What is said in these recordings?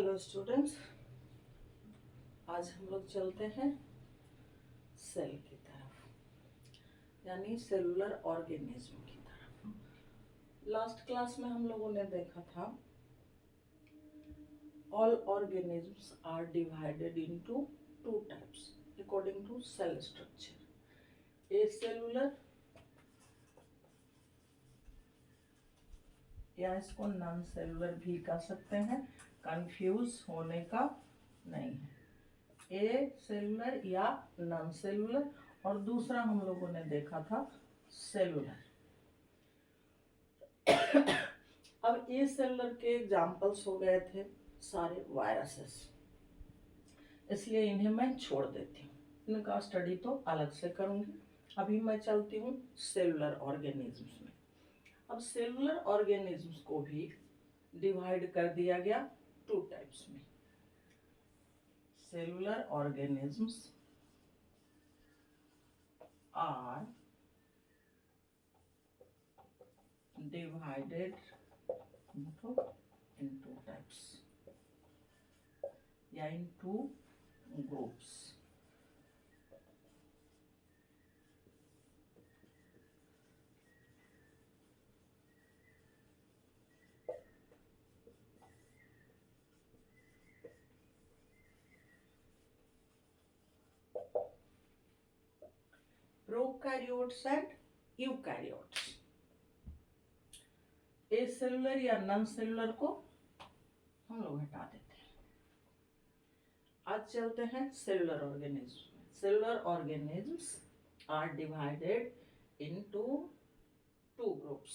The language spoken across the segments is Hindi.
हेलो स्टूडेंट्स, आज हम लोग चलते हैं सेल की तरफ, यानी सेलुलर ऑर्गेनिज्म की तरफ। लास्ट क्लास में हम लोगों ने देखा था all organisms are divided into two types according to cell structure, acellular या इसको नॉन सेलुलर भी कह सकते हैं, कंफ्यूज होने का नहीं है। ए सेलुलर या नॉन सेलुलर, और दूसरा हम लोगों ने देखा था सेलुलर। अब ए सेलुलर के एग्जाम्पल्स हो गए थे सारे वायरसेस, इसलिए इन्हें मैं छोड़ देती हूँ, इनका स्टडी तो अलग से करूँगी। अभी मैं चलती हूँ सेलुलर ऑर्गेनिज्म्स में। अब सेलुलर ऑर्गेनिज्म्स को भी डिवाइड कर दिया गया टू टाइप्स में। Cellular organisms are divided into two types या in two groups. Prokaryotes and eukaryotes. Acellular या नॉन सेलुलर को हम लोग हटा देते हैं। आज चलते हैं cellular organism. Cellular organisms are divided into two groups.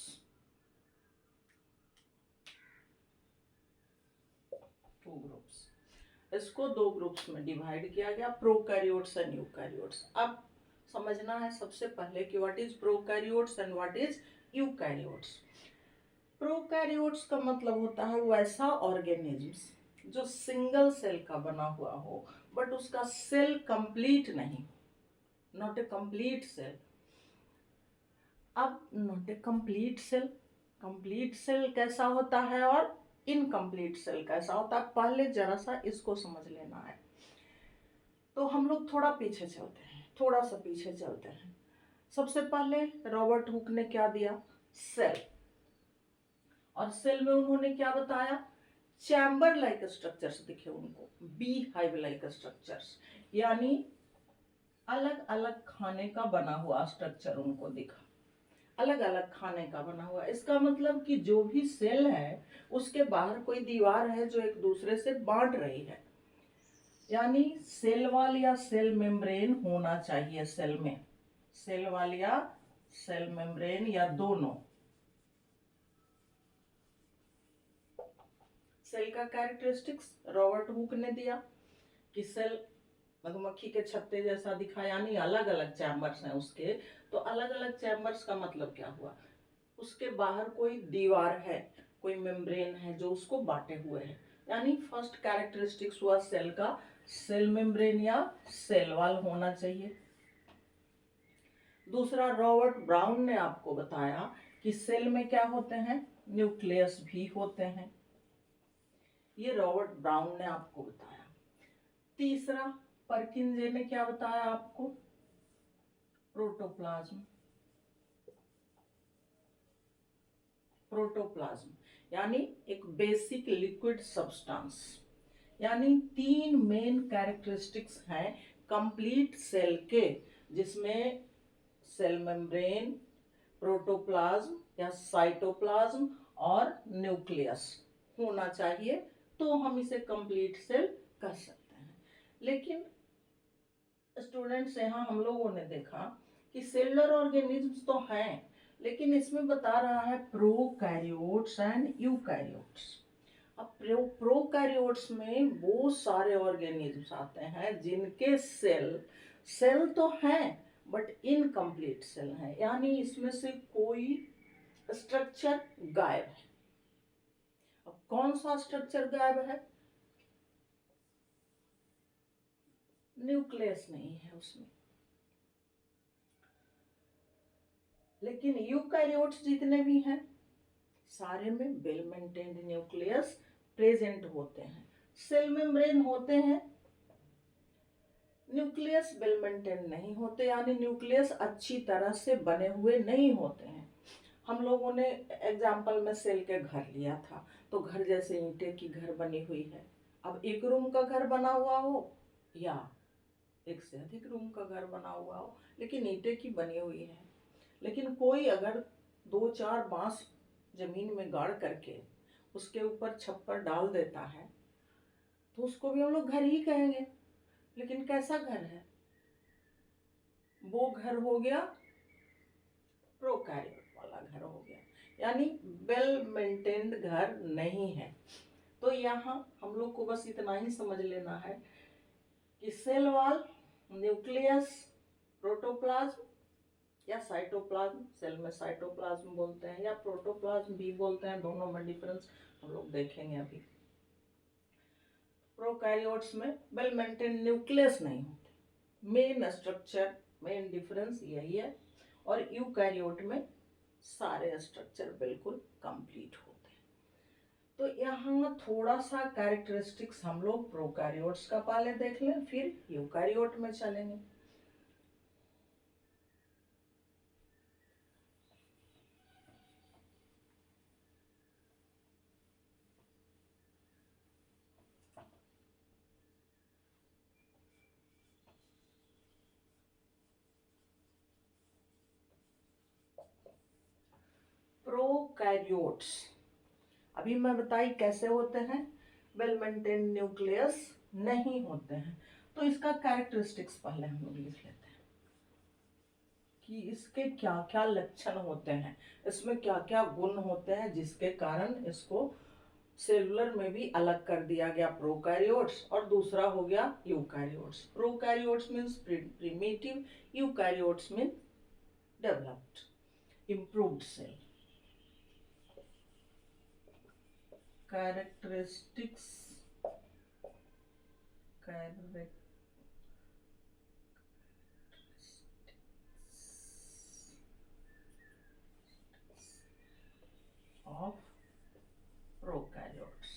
इसको दो ग्रुप्स में डिवाइड किया गया, प्रोकैरियोट्स एंड यूकैरियोट्स। अब समझना है सबसे पहले कि what is prokaryotes and what is eukaryotes. Prokaryotes का मतलब होता है वैसा ऑर्गेनिज्म्स जो सिंगल सेल का बना हुआ हो, बट उसका सेल कंप्लीट नहीं, नॉट ए कंप्लीट सेल। अब नॉट ए कंप्लीट सेल कैसा होता है और इनकम्प्लीट सेल कैसा होता है, पहले जरा सा इसको समझ लेना है। तो हम लोग थोड़ा पीछे चलते हैं, थोड़ा सा पीछे चलते हैं। सबसे पहले रॉबर्ट हुक ने क्या दिया, सेल, और सेल में उन्होंने क्या बताया, चैम्बर लाइक स्ट्रक्चर्स दिखे उनको, बी हाइव लाइक स्ट्रक्चर्स, यानी अलग अलग खाने का बना हुआ स्ट्रक्चर उनको दिखा, अलग अलग खाने का बना हुआ। इसका मतलब कि जो भी सेल है उसके बाहर कोई दीवार है जो एक दूसरे से बांट रही है, यानी सेल वॉल या सेल मेम्ब्रेन होना चाहिए सेल में, सेल वॉल या सेल मेम्ब्रेन या दोनों। सेल का कैरेक्टरिस्टिक्स रॉबर्ट हुक ने दिया कि सेल मधुमक्खी के छत्ते जैसा दिखा, यानी अलग अलग चैम्बर्स हैं उसके। तो अलग अलग चैम्बर्स का मतलब क्या हुआ, उसके बाहर कोई दीवार है, कोई मेम्ब्रेन है जो उसको बांटे हुए है, यानी फर्स्ट कैरेक्टरिस्टिक्स हुआ सेल का, सेल मेम्ब्रेन या सेल वॉल होना चाहिए। दूसरा, रॉबर्ट ब्राउन ने आपको बताया कि सेल में क्या होते हैं, न्यूक्लियस भी होते हैं, ये रॉबर्ट ब्राउन ने आपको बताया। तीसरा, परकिंजे ने क्या बताया आपको, प्रोटोप्लाज्म, यानी एक बेसिक लिक्विड सब्सटेंस, यानी तीन मेन कैरेक्टरिस्टिक्स हैं कंप्लीट सेल के, जिसमें सेल मेम्ब्रेन, प्रोटोप्लाज्म या साइटोप्लाज्म और न्यूक्लियस होना चाहिए, तो हम इसे कंप्लीट सेल कह सकते हैं। लेकिन स्टूडेंट्स, यहाँ हम लोगों ने देखा कि सेलुलर ऑर्गेनिज्म्स तो हैं, लेकिन इसमें बता रहा है प्रोकैरियोट्स एंड यूकैरियोट्स। अब प्रोकैरियोट्स में वो सारे ऑर्गेनिज्म्स आते हैं जिनके सेल तो हैं बट इनकम्प्लीट सेल है, यानी इसमें से कोई स्ट्रक्चर गायब है। अब कौन सा स्ट्रक्चर गायब है, न्यूक्लियस नहीं है उसमें। लेकिन यूकैरियोट्स जितने भी हैं सारे में वेल मेंटेन्ड न्यूक्लियस प्रेजेंट होते हैं। सेल मेम्ब्रेन होते हैं, न्यूक्लियस वेल मेंटेन नहीं होते, यानी न्यूक्लियस अच्छी तरह से बने हुए नहीं होते हैं। हम लोगों ने एग्जाम्पल में सेल के घर लिया था, तो घर जैसे ईंटे की घर बनी हुई है। अब एक रूम का घर बना हुआ हो या एक से अधिक रूम का घर बना हुआ हो, लेकिन ईंटे की बनी हुई है, लेकिन कोई अगर 2-4 बांस जमीन में गाड़ करके उसके ऊपर छप्पर डाल देता है तो उसको भी हम लोग घर ही कहेंगे। लेकिन कैसा घर है? वो घर हो गया प्रोकैरियोट वाला घर हो गया, यानी वेल मेंटेन्ड घर नहीं है। तो यहाँ हम लोग को बस इतना ही समझ लेना है कि सेल वॉल, न्यूक्लियस, प्रोटोप्लाज्म या साइटोप्लाज्म, सेल में साइटोप्लाज्म बोलते हैं या प्रोटोप्लाज्म भी बोलते हैं, दोनों में डिफरेंस हम लोग देखेंगे अभी। प्रोकैरियोट्स में वेल मेंटेन न्यूक्लियस नहीं होते, मेन स्ट्रक्चर, मेन डिफरेंस यही है। और यूकैरियोट में सारे स्ट्रक्चर बिल्कुल कंप्लीट होते हैं। तो यहाँ थोड़ा सा कैरेक्टरिस्टिक्स हम लोग प्रोकैरियोट्स का पहले देख लें, फिर यूकैरियोट में चलेंगे। प्रोकैरियोट्स अभी मैं बताई कैसे होते हैं, वेल मेंटेन न्यूक्लियस नहीं होते हैं। तो इसका कैरेक्टरिस्टिक्स पहले हम लोग लिख लेते हैं कि इसके क्या क्या लक्षण होते हैं, इसमें क्या क्या गुण होते हैं जिसके कारण इसको सेलुलर में भी अलग कर दिया गया, प्रोकैरियोट्स, और दूसरा हो गया eukaryotes. Prokaryotes means primitive, eukaryotes mean developed, improved cell. characteristics of prokaryotes।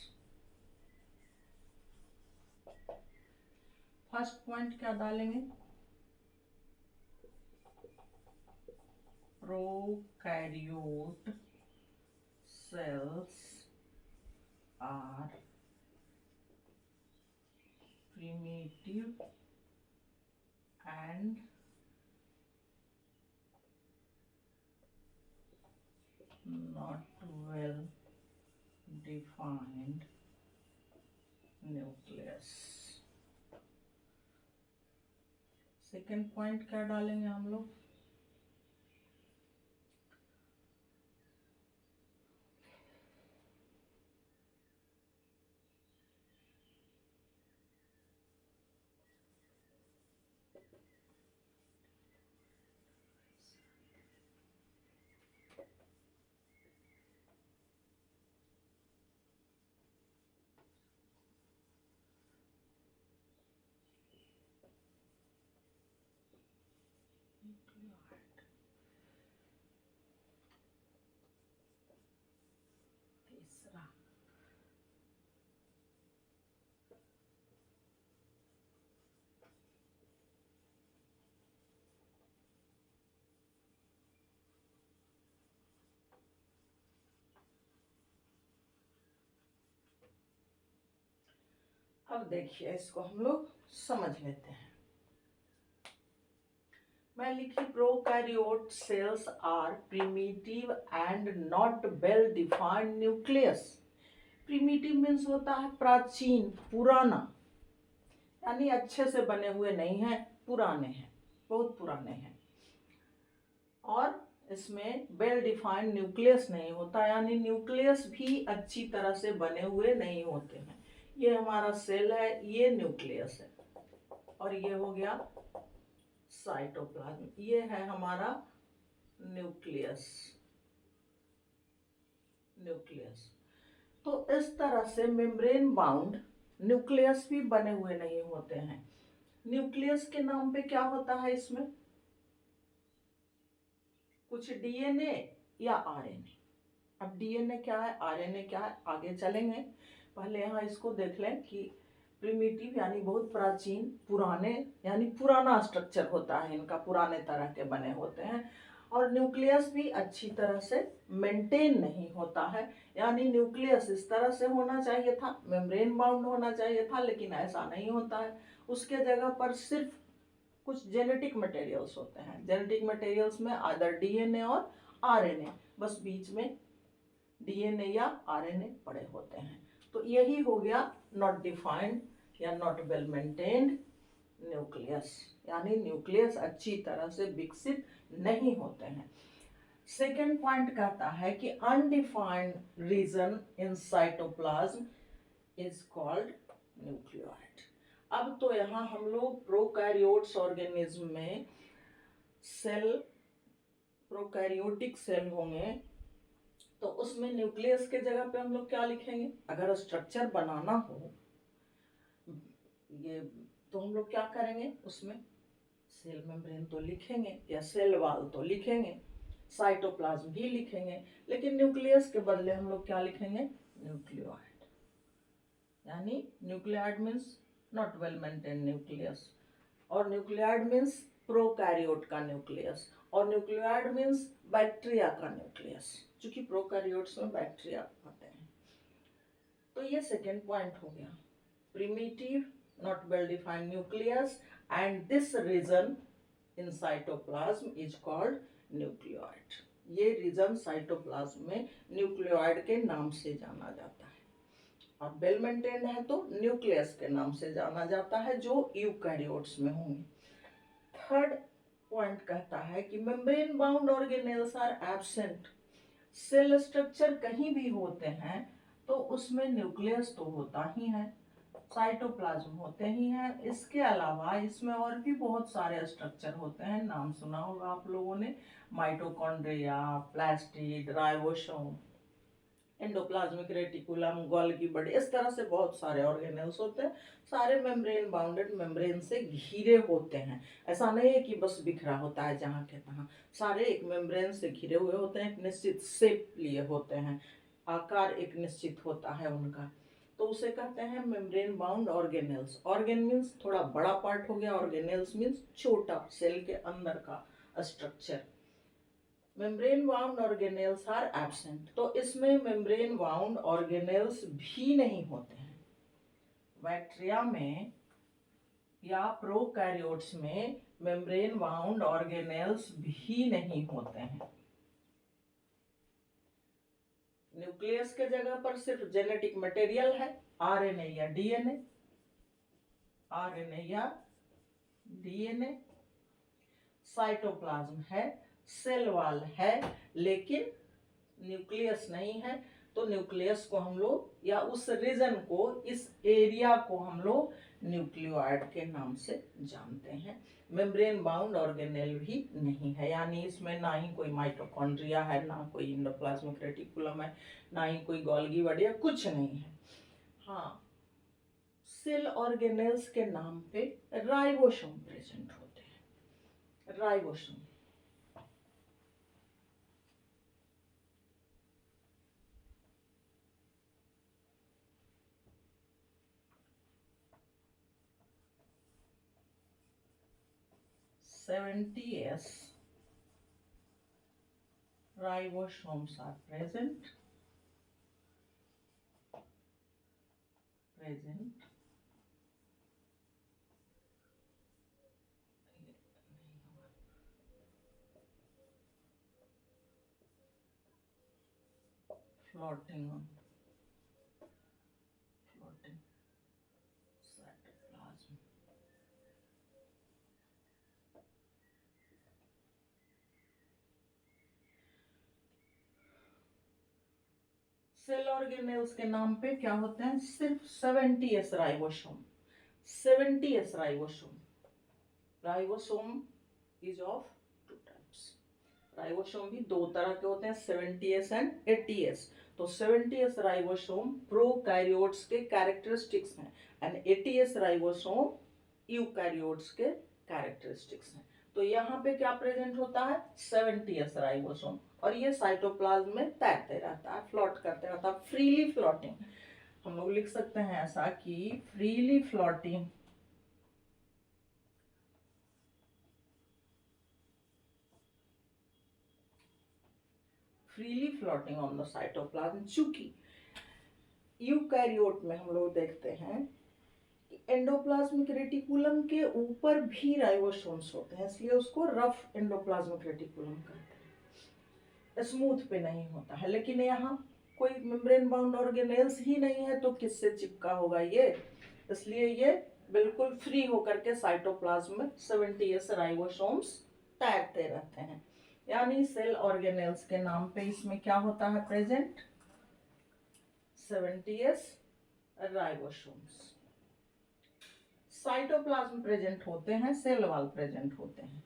First point क्या डालेंगे? Prokaryote cells are primitive and not well defined nucleus। Second point क्या डालेंगे हम लोग? तीसरा अब देखिए इसको हम लोग समझ लेते हैं। मैं लिखी prokaryote cells are primitive and not well defined nucleus. Primitive means होता है प्राचीन, पुराना, यानी अच्छे से बने हुए नहीं हैं, पुराने हैं, बहुत पुराने हैं। और इसमें वेल डिफाइंड न्यूक्लियस नहीं होता, यानी न्यूक्लियस भी अच्छी तरह से बने हुए नहीं होते हैं। ये हमारा सेल है, ये न्यूक्लियस है, और ये हो गया साइटोप्लाज्म, ये है हमारा न्यूक्लियस। तो इस तरह से मेम्ब्रेन बाउंड न्यूक्लियस भी बने हुए नहीं होते हैं। न्यूक्लियस के नाम पे क्या होता है इसमें? कुछ डीएनए या आरएनए। अब डीएनए क्या है, आरएनए क्या है, आगे चलेंगे। पहले यहाँ इसको देख लें कि प्रिमिटिव यानी बहुत प्राचीन, पुराने यानी पुराना स्ट्रक्चर होता है इनका, पुराने तरह के बने होते हैं। और न्यूक्लियस भी अच्छी तरह से मेंटेन नहीं होता है, यानी न्यूक्लियस इस तरह से होना चाहिए था, मेम्ब्रेन बाउंड होना चाहिए था, लेकिन ऐसा नहीं होता है। उसके जगह पर सिर्फ कुछ जेनेटिक मटेरियल्स होते हैं। जेनेटिक मटेरियल्स में आदर डीएनए और आरएनए, बस बीच में डीएनए या आरएनए पड़े होते हैं। तो यही हो गया नॉट डिफाइंड या नॉट वेल मेंटेन्ड न्यूक्लियस, यानी न्यूक्लियस अच्छी तरह से विकसित नहीं होते हैं। सेकेंड पॉइंट कहता है कि undefined region in cytoplasm is called nucleoid. अब तो यहाँ हम लोग प्रोकैरियोट्स ऑर्गेनिज्म में सेल, प्रोकैरियोटिक सेल होंगे, तो उसमें न्यूक्लियस के जगह पे हम लोग क्या लिखेंगे? अगर स्ट्रक्चर बनाना हो ये, तो हम लोग क्या करेंगे? उसमें सेल मेम्ब्रेन तो लिखेंगे या सेल वॉल तो लिखेंगे, साइटोप्लाज्म भी लिखेंगे, लेकिन न्यूक्लियस के बदले हम लोग क्या लिखेंगे? न्यूक्लियोइड। यानी nucleoid means not well maintain nucleus, और न्यूक्लियोइड मीन्स प्रोकैरियोट का न्यूक्लियस, और न्यूक्लियोइड मीन्स बैक्टीरिया का न्यूक्लियस, क्योंकि प्रोकैरियोट्स में बैक्टीरिया होते हैं। तो ये सेकेंड पॉइंट हो गया, primitive not well defined nucleus and this region in cytoplasm is called nucleoid. ये रीजन साइटोप्लाज्म में न्यूक्लियोइड के नाम से जाना जाता है, और वेल मेंटेन्ड है तो न्यूक्लियस के नाम से जाना जाता है, जो यूकैरियोट्स में होंगे। थर्ड पॉइंट कहता है कि membrane bound organelles are absent. Cell structure कहीं भी होते हैं तो उसमें न्यूक्लियस तो होता ही है, साइटोप्लाज्म होते ही हैं। इसके अलावा इसमें और भी बहुत सारे स्ट्रक्चर होते हैं, नाम सुना होगा आप लोगों ने, mitochondria, plastid, ribosome, endoplasmic reticulum, Golgi body, इस तरह से बहुत सारे ऑर्गेनेल्स होते हैं। सारे मेम्ब्रेन बाउंडेड, मेम्ब्रेन से घिरे होते हैं। ऐसा नहीं है कि बस बिखरा होता है जहाँ के तहाँ, सारे एक मेम्ब्रेन से घिरे हुए होते हैं, एक निश्चित शेप लिए होते हैं, आकार एक निश्चित होता है उनका, तो उसे कहते हैं membrane bound organelles. Organ means थोड़ा बड़ा पार्ट हो गया, ऑर्गेनेल्स मीन्स छोटा, सेल के अंदर का structure. Membrane bound organelles are absent, तो इसमें मेम्ब्रेन बाउंड ऑर्गेनेल्स भी नहीं होते हैं। बैक्टीरिया में या प्रोकैरियोट्स में मेम्ब्रेन बाउंड ऑर्गेनेल्स भी नहीं होते हैं। न्यूक्लियस के जगह पर सिर्फ जेनेटिक मटेरियल है, आरएनए या डीएनए, आरएनए या डीएनए। साइटोप्लाज्म है, सेल वॉल है, लेकिन न्यूक्लियस नहीं है। तो न्यूक्लियस को हम लोग, या उस रीजन को, इस एरिया को हम लोग न्यूक्लियोइड के नाम से जानते हैं। मेम्ब्रेन बाउंड ऑर्गेनेल भी नहीं है, यानी इसमें ना ही कोई माइटोकॉन्ड्रिया है, ना कोई एंडोप्लाज्मिक रेटिकुलम है, ना ही कोई गोल्गी बॉडी, कुछ नहीं है। हाँ, सेल ऑर्गेनेल्स के नाम पे राइबोसोम प्रेजेंट होते हैं। Ribosome (70S) ribosomes are present floating cytoplasm. Cell organelles के नाम पे क्या होते हैं? सिर्फ 70S ribosome. 70S ribosome. Ribosome is of two types. Ribosome भी दो तरह के होते हैं, 70S एंड 80S। तो 70S राइबोसोम प्रोकैरियोट्स के कैरेक्टरिस्टिक्स हैं, एंड 80S राइबोसोम यूकैरियोट्स के कैरेक्टरिस्टिक्स हैं। तो यहाँ पे क्या प्रेजेंट होता है? 70S राइबोसोम, और ये साइटोप्लाज्म में तैरते रहता है, फ्लोट करते रहता है, फ्रीली फ्लोटिंग। हम लोग लिख सकते हैं ऐसा कि freely floating on the cytoplasm. चूंकि यूकैरियोट में हम लोग देखते हैं कि एंडोप्लाज्मिक रेटिकुलम के ऊपर भी राइबोसोम्स होते हैं, इसलिए उसको रफ एंडोप्लाज्मिक रेटिकुलम कहते हैं, स्मूथ पे नहीं होता है। लेकिन यहाँ कोई मेम्ब्रेन बाउंड ऑर्गेनेल्स ही नहीं है तो किससे चिपका होगा ये, इसलिए ये बिल्कुल फ्री होकर के साइटोप्लाज्म में 70s राइबोसोम्स तैरते रहते हैं। यानी सेल ऑर्गेनेल्स के नाम पे इसमें क्या होता है present, 70s ribosomes. Cytoplasm present होते हैं, सेल वॉल प्रेजेंट होते हैं।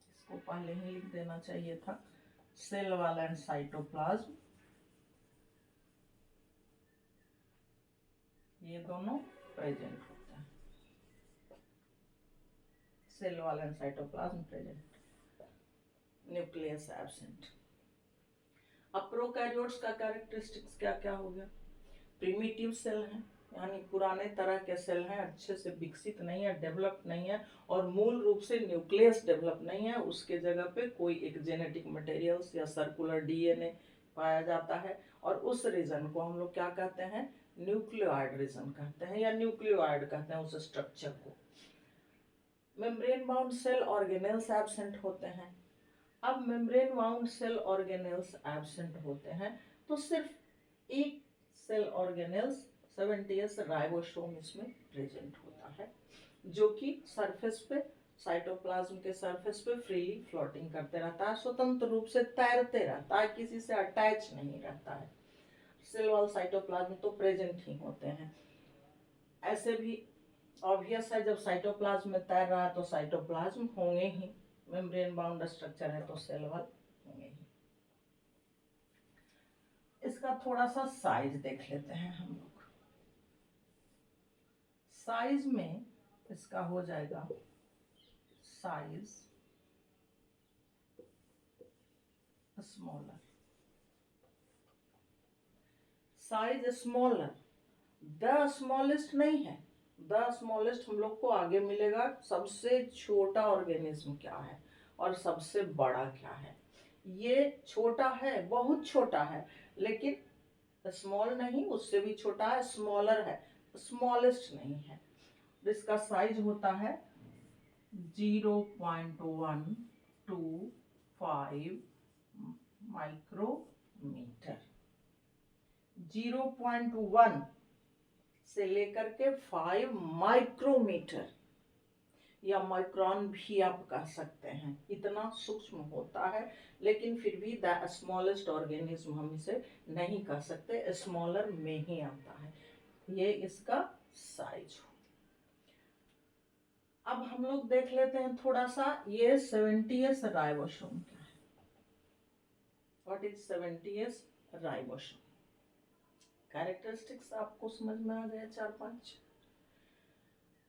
इसको पहले ही लिख देना चाहिए था, सेल वॉल एंड साइटोप्लाज्म ये दोनों प्रेजेंट होते हैं, cell wall and cytoplasm present, nucleus absent. अब प्रोकैरियोट्स का कैरेक्टरिस्टिक्स क्या क्या हो गया, प्रिमिटिव सेल है, यानी पुराने तरह के सेल हैं, अच्छे से विकसित नहीं है, डेवलप नहीं है, और मूल रूप से न्यूक्लियस डेवलप नहीं है, उसके जगह पे कोई एक जेनेटिक मटेरियल्स या सर्कुलर डीएनए पाया जाता है, और उस रीजन को हम लोग क्या कहते हैं, न्यूक्लियोइड रीजन कहते हैं या न्यूक्लियोइड कहते हैं उस स्ट्रक्चर को। Membrane bound cell organelles absent होते हैं। अब membrane bound cell organelles absent होते हैं तो सिर्फ एक सेल ऑर्गेनेल्स 70s राइबोसोम इसमें प्रेजेंट होता है, जो कि सरफेस पे साइटोप्लाज्म के सरफेस पे फ्रीली फ्लोटिंग करते रहता है, स्वतंत्र रूप से तैरते रहता है, किसी से अटैच नहीं रहता है। सेल वॉल साइटोप्लाज्म तो प्रेजेंट ही होते हैं। ऐसे भी ऑब्वियस है, जब साइटोप्लाज्म में तैर रहा है तो साइटोप्लाज्म होंगे ही, मेम्ब्रेन बाउंड स्ट्रक्चर है तो सेल वॉल होंगे ही। इसका थोड़ा सा साइज देख लेते हैं हम लोग। साइज में इसका हो जाएगा size smaller, size smaller, the smallest नहीं है, द स्मॉलेस्ट हम लोग को आगे मिलेगा, सबसे छोटा ऑर्गेनिज्म क्या है और सबसे बड़ा क्या है। ये छोटा है, बहुत छोटा है, लेकिन स्मॉल नहीं, उससे भी छोटा है, स्मॉलर है, स्मॉलेस्ट नहीं है। इसका साइज होता है 0.125 माइक्रोमीटर। 0.1 से लेकर के 5 माइक्रोमीटर या माइक्रोन भी आप कह सकते हैं, इतना सूक्ष्म होता है, लेकिन फिर भी द स्मॉलेस्ट ऑर्गेनिज्म हम इसे नहीं कह सकते, स्मॉलर में ही आता है। ये इसका साइज हो। अब हम लोग देख लेते हैं थोड़ा सा, ये 70s राइबोसोम क्या है, what is 70s ribosome. Characteristics आपको समझ में आ गया 4-5।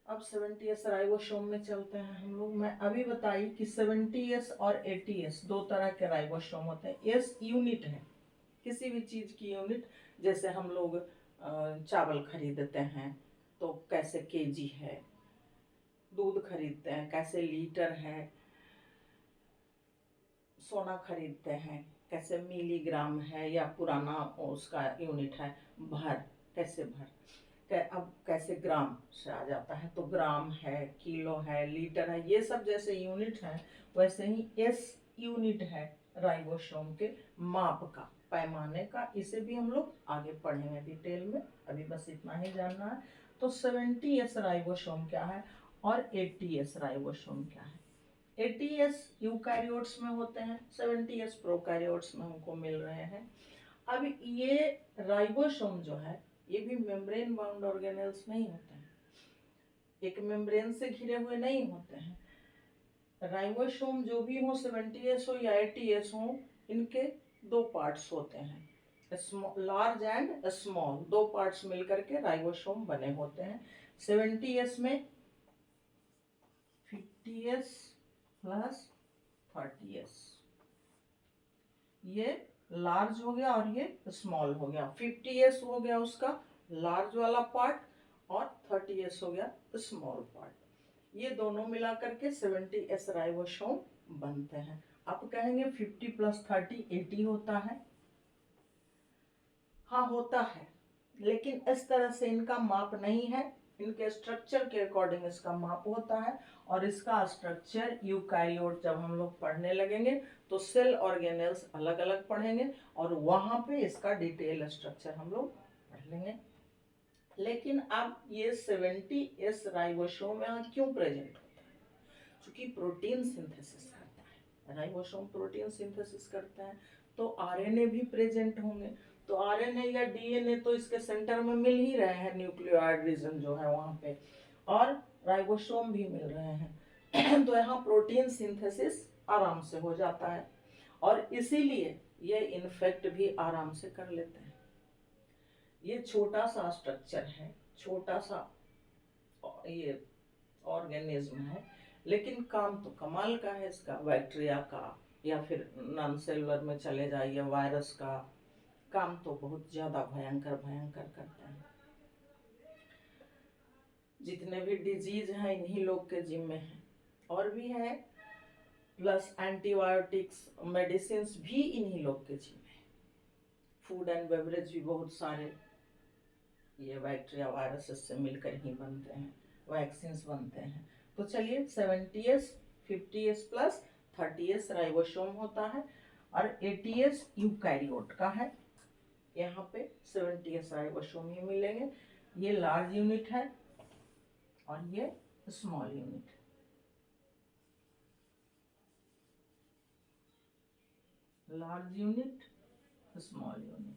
अब 70s राइबोसोम में चलते हैं हम लोग। मैं अभी बताई कि 70s और 80s दो तरह के राइबोसोम होते हैं। एस यूनिट है, किसी भी चीज की यूनिट, जैसे हम लोग चावल खरीदते हैं तो कैसे केजी है, दूध खरीदते हैं कैसे लीटर है, सोना खरीदते हैं कैसे मिलीग्राम है, या पुराना उसका यूनिट है भर, कैसे भर, अब कैसे ग्राम से आ जाता है, तो ग्राम है, किलो है, लीटर है, ये सब जैसे यूनिट है, वैसे ही एस यूनिट है राइबोसोम के माप का, पैमाने का। इसे भी हम लोग आगे पढ़ेंगे डिटेल में, अभी बस इतना ही जानना है। तो 70s राइबोसोम क्या है और 80s राइबोसोम क्या है। 80s यूकैरियोट्स में होते हैं, 70s प्रोकैरियोट्स में हमको मिल रहे हैं। अब ये राइबोसोम जो है ये भी मेम्ब्रेन बाउंड ऑर्गेनेल्स नहीं होते हैं, एक मेम्ब्रेन से घिरे हुए नहीं होते हैं। राइबोसोम जो भी हो, 70s हो या 80s हो, इनके दो पार्ट्स होते हैं, लार्ज एंड स्मॉल, दो पार्ट्स मिलकर के राइबोसोम बने होते हैं। 70s में 50s प्लस 30s, ये लार्ज हो गया और ये स्मॉल हो गया। 50s हो गया उसका लार्ज वाला पार्ट और 30s हो गया स्मॉल पार्ट। ये दोनों मिला करके 70s राइबोसोम बनते हैं। आप कहेंगे 50 + 30 80 होता है। हाँ होता है, लेकिन इस तरह से इनका माप नहीं है। इनके स्ट्रक्चर के अकॉर्डिंग इसका माप होता है। और इसका स्ट्रक्चर यूकैरियोट जब हम लोग पढ़ने लगेंगे तो सेल ऑर्गेनेल्स अलग अलग पढ़ेंगे और वहां पे इसका डिटेल स्ट्रक्चर हम लोग पढ़ लेंगे। लेकिन अब ये 70s राइबोसोम यहाँ क्यों प्रेजेंट होता है? क्योंकि प्रोटीन सिंथेसिस करता है, राइबोसोम प्रोटीन सिंथेसिस करता है, तो आरएनए भी प्रेजेंट होंगे। तो आरएनए या डीएनए तो इसके सेंटर में मिल ही रहे हैं, न्यूक्लियोइड रीजन जो है वहां पे, और राइबोसोम भी मिल रहे हैं तो यहाँ प्रोटीन सिंथेसिस आराम से हो जाता है और इसीलिए ये इन्फेक्ट भी आराम से कर लेते हैं। ये छोटा सा स्ट्रक्चर है, छोटा सा ये ऑर्गेनिज्म है, लेकिन काम तो कमाल का है इसका। बैक्टीरिया का या फिर नॉन सेलुलर में चले जाइए वायरस का, काम तो बहुत ज्यादा भयंकर भयंकर करते हैं। जितने भी डिजीज हैं इन्हीं लोग के जिम्मे हैं, और भी है, प्लस एंटीबायोटिक्स मेडिसिन भी इन्हीं लोग के जिम्मे है। फूड एंड बेवरेज भी बहुत सारे ये बैक्टीरिया वायरसेस से मिलकर ही बनते हैं, वैक्सीन्स बनते हैं। तो चलिए 70s 50s + 30s राइबोसोम होता है और 80s यूकैरियोट का है। यहाँ पे 70s राइबोसोम ही मिलेंगे। ये लार्ज यूनिट है और ये स्मॉल यूनिट है। लार्ज यूनिट, स्मॉल यूनिट,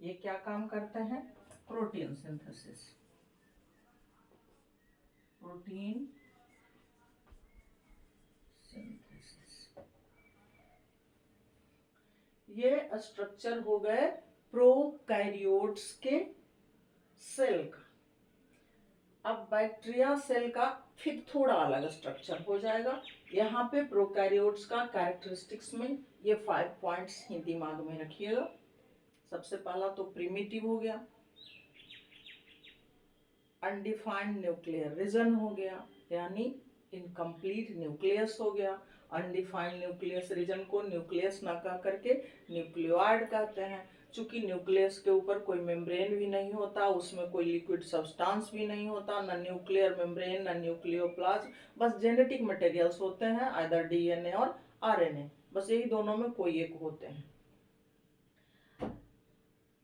ये क्या काम करते हैं? Protein synthesis. Protein synthesis. ये स्ट्रक्चर हो गए प्रोकैरियोट्स के सेल का। अब बैक्टीरिया सेल का फिर थोड़ा अलग स्ट्रक्चर हो जाएगा। यहाँ पे प्रोकैरियोट्स का कैरेक्टरिस्टिक्स में ये 5 पॉइंट्स ही दिमाग में रखिएगा। सबसे पहला तो प्रिमिटिव हो गया, अनडिफाइंड न्यूक्लियर रीजन हो गया, यानी इनकम्प्लीट न्यूक्लियस हो गया। अनडिफाइंड न्यूक्लियस रीजन को न्यूक्लियस ना कह करके न्यूक्लियोइड कहते हैं। चूंकि न्यूक्लियस के ऊपर कोई मेम्ब्रेन भी नहीं होता, उसमें कोई लिक्विड सब्सटेंस भी नहीं होता, न न्यूक्लियर मेम्ब्रेन न न्यूक्लियोप्लाज्म, बस जेनेटिक मटेरियल्स होते हैं, आइदर डीएनए और आरएनए, बस यही दोनों में कोई एक होते हैं।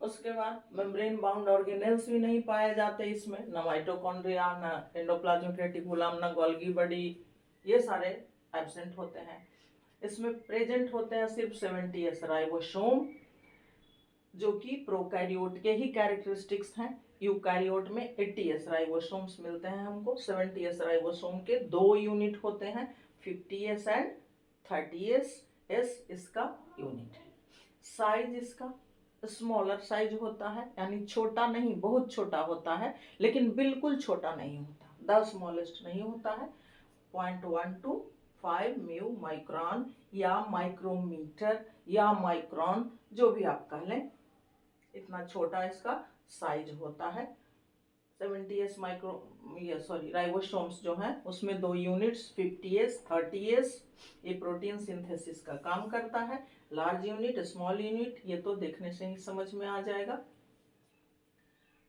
उसके बाद मेम्ब्रेन बाउंड ऑर्गेनेल्स भी नहीं पाए जाते इसमें, न माइटोकॉन्ड्रिया, न एंडोप्लाज्मिक रेटिकुलम, न गोल्गी बॉडी, ये सारे एब्सेंट होते हैं। इसमें प्रेजेंट होते हैं सिर्फ 70s राइबोसोम, जो कि प्रोकैरियोट के ही कैरेक्टरिस्टिक्स हैं। यूकैरियोट में 80s राइबोसोम्स मिलते हैं हमको। 70s राइबोसोम के 2 यूनिट होते हैं, 50s एंड 30s। एस इसका यूनिट है। साइज इसका स्मॉलर साइज होता है, यानी छोटा नहीं, बहुत छोटा होता है, लेकिन बिल्कुल छोटा नहीं होता, द स्मॉलेस्ट नहीं होता है। 0.125 म्यू माइक्रॉन या माइक्रोमीटर या माइक्रॉन, जो भी आप कह लें, इतना छोटा इसका साइज होता है। 70s राइबोसोम्स जो हैं उसमें 2 यूनिट्स, 50s 30s, ये प्रोटीन सिंथेसिस का काम करता है। लार्ज यूनिट, स्मॉल यूनिट, ये तो देखने से ही समझ में आ जाएगा।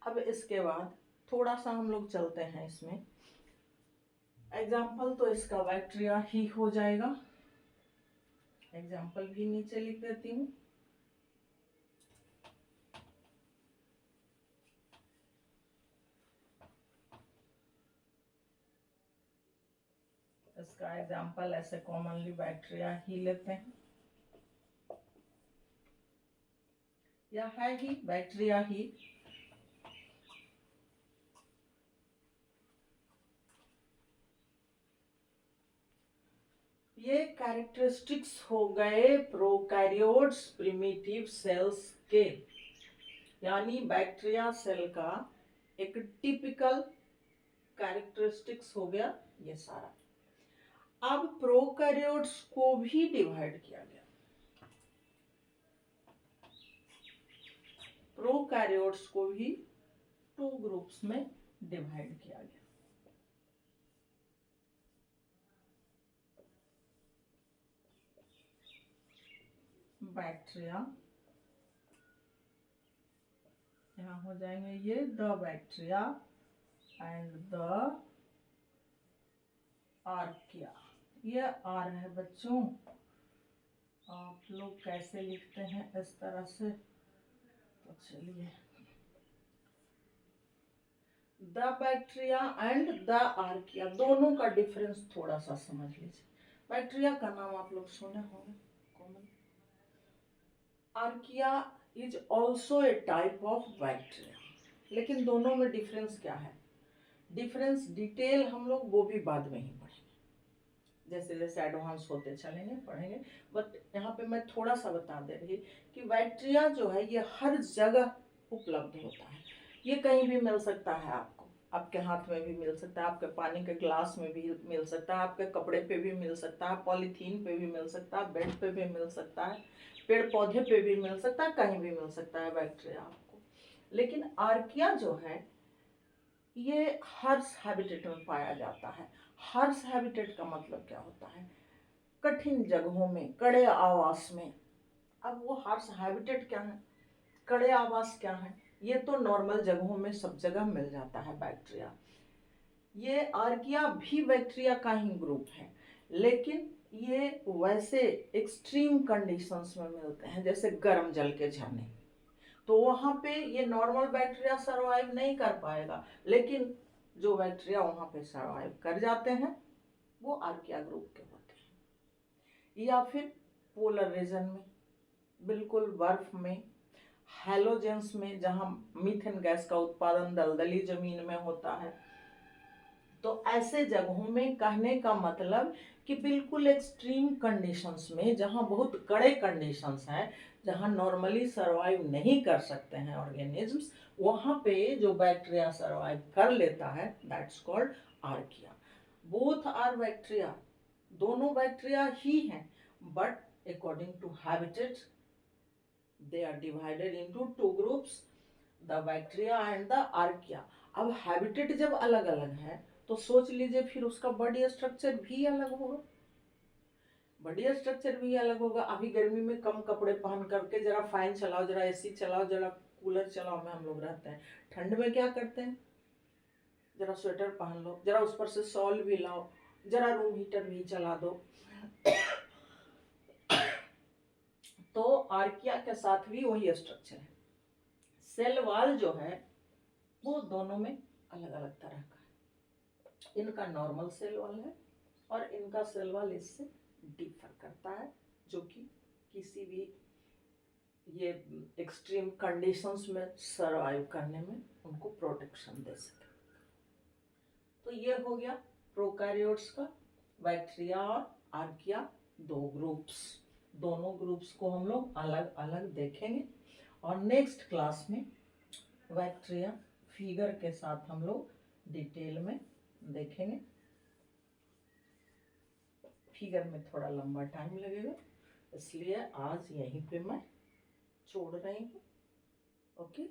अब इसके बाद थोड़ा सा हम लोग चलते हैं इसमें। एग्जाम्पल तो इसका बैक्टीरिया ही हो जाएगा। एग्जाम्पल भी नीचे लिख देती हूँ। इसका एग्जाम्पल ऐसे कॉमनली बैक्टीरिया ही लेते हैं, या है ही बैक्टीरिया ही। ये कैरेक्टरिस्टिक्स हो गए प्रोकैरियोट्स प्रिमिटिव सेल्स के, यानी बैक्टीरिया सेल का एक टिपिकल कैरेक्टरिस्टिक्स हो गया ये सारा। अब प्रोकैरियोट्स को भी डिवाइड किया गया, प्रोकैरियोट्स को भी 2 ग्रुप्स में डिवाइड किया गया। बैक्टीरिया, यहाँ हो जाएंगे ये the bacteria and the archaea. ये आर है बच्चों, आप लोग कैसे लिखते हैं इस तरह से, तो चलिए the bacteria and the archaea, दोनों का डिफरेंस थोड़ा सा समझ लीजिए। बैक्टीरिया का नाम आप लोग सुने होंगे common. Archaea is also a type of bacteria, लेकिन दोनों में डिफरेंस क्या है, डिफरेंस डिटेल हम लोग वो भी बाद में ही पढ़ेंगे, जैसे जैसे एडवांस होते चलेंगे पढ़ेंगे। बट यहाँ पे मैं थोड़ा सा बता दे रही कि बैक्टीरिया जो है ये हर जगह उपलब्ध होता है, ये कहीं भी मिल सकता है आपको, आपके हाथ में भी मिल सकता है, आपके पानी के ग्लास में भी मिल सकता है, आपके कपड़े पे भी मिल सकता है, पॉलीथीन पे भी मिल सकता है, बेड पे भी मिल सकता है, पेड़ पौधे पे भी मिल सकता है, कहीं भी मिल सकता है बैक्टीरिया आपको। लेकिन आर्किया जो है ये हर्ष हैबिटेट में पाया जाता है। हर्ष हैबिटेट का मतलब क्या होता है, कठिन जगहों में, कड़े आवास में। अब वो हर्ष हैबिटेट क्या है, कड़े आवास क्या है, ये तो नॉर्मल जगहों में सब जगह मिल जाता है बैक्टीरिया। ये आर्किया भी बैक्टीरिया का ही ग्रुप है, लेकिन ये वैसे एक्सट्रीम कंडीशंस में मिलते हैं, जैसे गर्म जल के झरने, तो वहां पे ये नॉर्मल बैक्टीरिया सरवाइव नहीं कर पाएगा, लेकिन जो बैक्टीरिया वहां पे सरवाइव कर जाते हैं वो आर्किया ग्रुप के होते हैं। या फिर पोलर रीजन में, बिल्कुल बर्फ में, हैलोजेंस में, जहां मीथेन गैस का उत्पादन दलदली जमीन में होता है, तो ऐसे जगहों में कहने का मतलब कि बिल्कुल एक्सट्रीम कंडीशंस में, जहां बहुत कड़े कंडीशंस हैं, जहां नॉर्मली सरवाइव नहीं कर सकते हैं ऑर्गेनिजम्स, वहां पे जो बैक्टीरिया सरवाइव कर लेता है that's called archaea. Both are bacteria, दोनों बैक्टीरिया ही हैं, but according to habitat they are divided into 2 groups, the bacteria and the archaea. अब हैबिटेट जब अलग अलग है तो सोच लीजिए फिर उसका बॉडी स्ट्रक्चर भी अलग होगा, बॉडी स्ट्रक्चर भी अलग होगा। अभी गर्मी में कम कपड़े पहन करके जरा फैन चलाओ, जरा एसी चलाओ, जरा कूलर चलाओ में हम लोग रहते हैं, ठंड में क्या करते हैं, जरा स्वेटर पहन लो, जरा उस पर से शॉल भी लाओ, जरा रूम हीटर भी चला दो। तो आर्किया के साथ भी वही स्ट्रक्चर है। सेल वॉल जो है वो दोनों में अलग अलग तरह का है, इनका नॉर्मल सेल वॉल है और इनका सेल वॉल इससे डिफर करता है, जो कि किसी भी ये एक्सट्रीम कंडीशंस में सरवाइव करने में उनको प्रोटेक्शन दे सके। तो ये हो गया प्रोकैरियोट्स का, बैक्टीरिया और आर्किया 2 ग्रुप्स, दोनों ग्रुप्स को हम लोग अलग अलग देखेंगे। और नेक्स्ट क्लास में बैक्टीरिया फिगर के साथ हम लोग डिटेल में देखेंगे। फिगर में थोड़ा लंबा टाइम लगेगा, इसलिए आज यहीं पे मैं छोड़ रही हूँ। ओके।